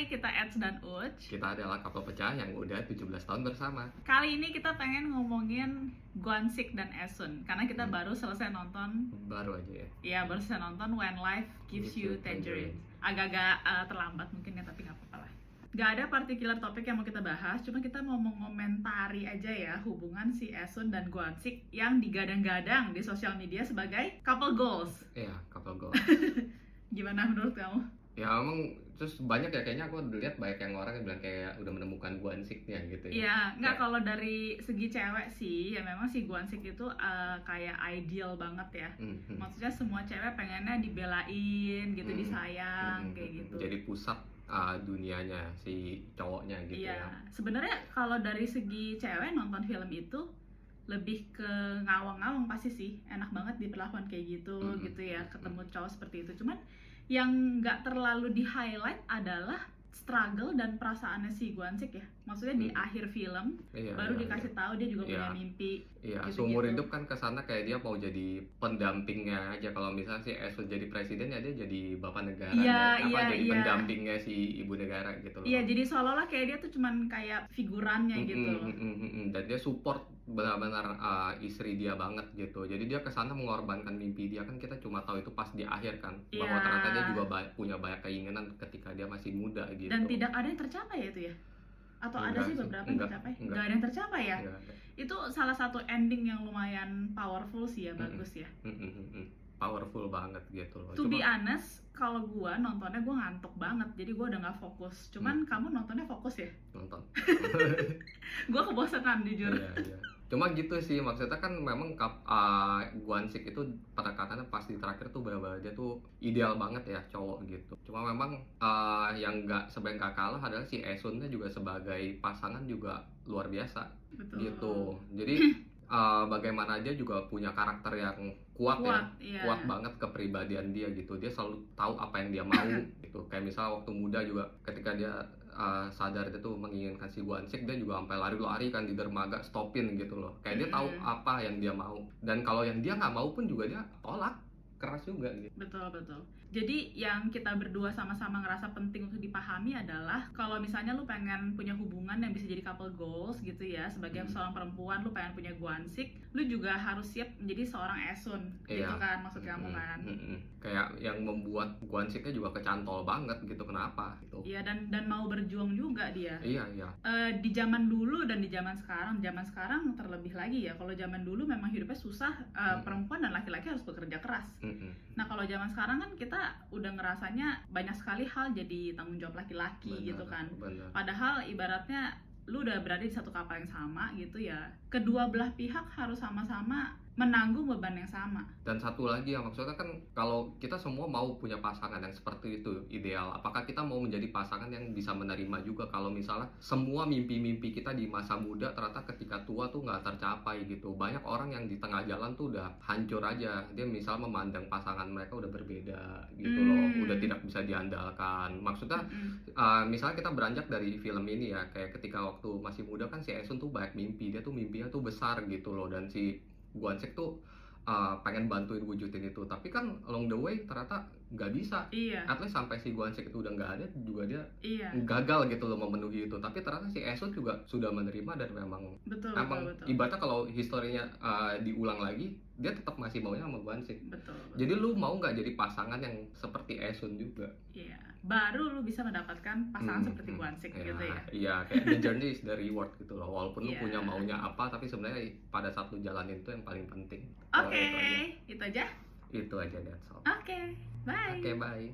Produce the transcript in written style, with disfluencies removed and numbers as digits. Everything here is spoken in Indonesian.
Hai, kita Eds dan Uj. Kita adalah couple pecah yang udah 17 tahun bersama. Kali ini kita pengen ngomongin Gwansik dan Esun karena kita baru selesai nonton. Baru aja ya. Ya, baru selesai nonton When Life Gives You Tangerine. Agak-agak terlambat mungkin ya, tapi nggak apa-apa lah. Gak ada particular topik yang mau kita bahas, cuma kita mau mengomentari aja ya hubungan si Esun dan Gwansik yang digadang-gadang di sosial media sebagai couple goals. Iya, couple goals. Gimana menurut kamu? Ya emang terus banyak ya, kayaknya aku lihat banyak yang orang yang bilang kayak udah menemukan Gwansiknya gitu ya. Iya, nggak kalau dari segi cewek sih, ya memang si Gwansik itu kayak ideal banget ya. Maksudnya semua cewek pengennya dibelain gitu, disayang kayak gitu. Jadi pusat dunianya si cowoknya gitu iya. ya. Sebenarnya kalau dari segi cewek nonton film itu lebih ke ngawang-ngawang pasti sih, enak banget diperlakukan kayak gitu gitu ya, ketemu cowok seperti itu. Cuman yang nggak terlalu di highlight adalah struggle dan perasaannya si Gwansik ya. Maksudnya di akhir film baru dikasih tahu dia juga punya mimpi. Iya, gitu-gitu. seumur hidup kan kesana kayak dia mau jadi pendampingnya aja. Kalau misalnya si Esun jadi presiden ya dia jadi bapak negara, jadi pendampingnya si ibu negara gitu loh. Iya, jadi seolah-olah kayak dia tuh cuman kayak figurannya gitu loh. Dan dia support benar-benar istri dia banget gitu. Jadi dia kesana mengorbankan mimpi dia, kan kita cuma tahu itu pas di akhir kan, bahwa ternyata dia juga punya banyak keinginan ketika dia masih muda gitu. Dan tidak ada yang tercapai ya itu ya? Atau ada sih beberapa yang tercapai? Nggak ada yang tercapai ya? Itu salah satu ending yang lumayan powerful sih ya, bagus ya. Powerful banget gitu loh. To be honest, kalau gua nontonnya gua ngantuk banget, jadi gua udah nggak fokus. Cuman kamu nontonnya fokus ya? Nonton. Gua kebosanan jujur. Iya. Cuma gitu sih, maksudnya kan memang Gwansik itu pendekatannya pas di terakhir tuh benar-benar dia tuh ideal banget ya cowok gitu. Cuma memang yang sebenarnya nggak kalah adalah si Esunnya juga sebagai pasangan juga luar biasa. Betul. Gitu. Jadi bagaimana dia juga punya karakter yang kuat banget kepribadian dia gitu. Dia selalu tahu apa yang dia mau gitu. Kayak misalnya waktu muda juga ketika dia sadar dia tuh menginginkan si Gwansik, dia juga sampai lari-lari kan di dermaga stopin gitu loh. Kayak dia tahu apa yang dia mau, dan kalau yang dia nggak mau pun juga dia tolak keras juga gitu. Betul. Jadi yang kita berdua sama-sama ngerasa penting untuk dipahami adalah kalau misalnya lu pengen punya hubungan yang bisa jadi couple goals gitu ya, sebagai seorang perempuan lu pengen punya Gwansik, lu juga harus siap menjadi seorang Esun gitu kan, maksud kamu kan. Kayak yang membuat Gwansiknya juga kecantol banget gitu, kenapa gitu. Iya, dan mau berjuang juga dia. Iya. Di zaman dulu dan di zaman sekarang terlebih lagi ya. Kalau zaman dulu memang hidupnya susah, perempuan dan laki-laki harus bekerja keras. Nah kalau zaman sekarang kan kita udah ngerasanya banyak sekali hal jadi tanggung jawab laki-laki gitu kan. Padahal ibaratnya lu udah berada di satu kapal yang sama gitu ya, kedua belah pihak harus sama-sama menanggung beban yang sama. Dan satu lagi ya, maksudnya kan kalau kita semua mau punya pasangan yang seperti itu ideal, apakah kita mau menjadi pasangan yang bisa menerima juga kalau misalnya semua mimpi-mimpi kita di masa muda ternyata ketika tua tuh nggak tercapai gitu. Banyak orang yang di tengah jalan tuh udah hancur aja, dia misal memandang pasangan mereka udah berbeda gitu loh, udah tidak bisa diandalkan. Maksudnya misalnya kita beranjak dari film ini ya, kayak ketika waktu masih muda kan si Esun tuh banyak mimpi, dia tuh mimpinya tuh besar gitu loh, dan si Gwansik tuh pengen bantuin wujudin itu, tapi kan along the way ternyata nggak bisa. At least sampai si Gwansik itu udah nggak ada juga dia gagal gitu loh memenuhi itu. Tapi ternyata si Esun juga sudah menerima, dan memang betul. Ibaratnya kalau historinya diulang lagi, dia tetap masih maunya sama Gwansik. Betul. Jadi lu mau nggak jadi pasangan yang seperti Esun juga? Iya, baru lu bisa mendapatkan pasangan seperti Gwansik gitu ya. Iya, kayak the journey is the reward gitu loh. Walaupun lu punya maunya apa, tapi sebenarnya pada saat lu jalanin itu yang paling penting. Oke, itu aja. Itu aja, that's all. Oke, bye. Oke, bye.